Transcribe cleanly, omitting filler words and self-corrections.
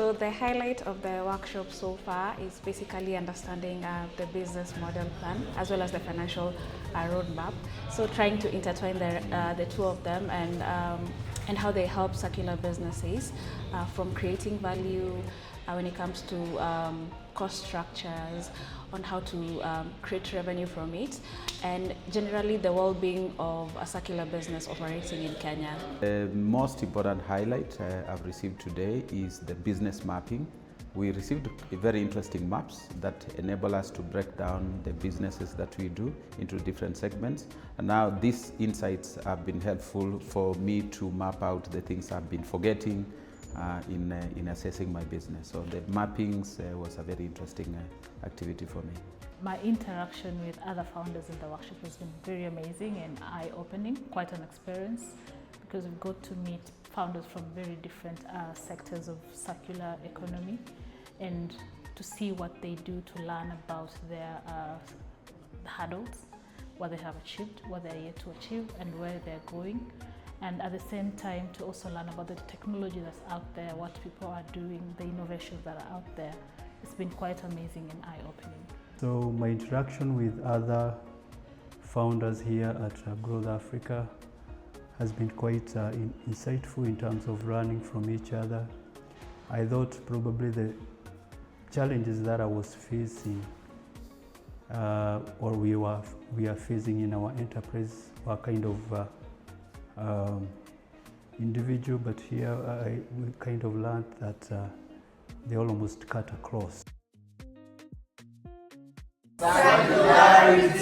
So the highlight of the workshop so far is basically understanding the business model plan as well as the financial roadmap. So trying to intertwine the two of them and how they help circular businesses from creating value when it comes to cost structures, on how to create revenue from it, and generally the well-being of a circular business operating in Kenya. The most important highlight I've received today is the business mapping. We received very interesting maps that enable us to break down the businesses that we do into different segments. And now these insights have been helpful for me to map out the things I've been forgetting in assessing my business. So the mappings was a very interesting activity for me. My interaction with other founders in the workshop has been very amazing and eye-opening, quite an experience, because we've got to meet founders from very different sectors of circular economy and to see what they do to learn about their hurdles, what they have achieved, what they're yet to achieve, and where they're going. And at the same time to also learn about the technology that's out there, what people are doing, the innovations that are out there. It's been quite amazing and eye-opening. So my interaction with other founders here at Growth Africa has been quite insightful in terms of learning from each other. I thought probably the challenges that I was facing or we are facing in our enterprise were kind of individual, but here we kind of learned that they almost cut across. Circularity.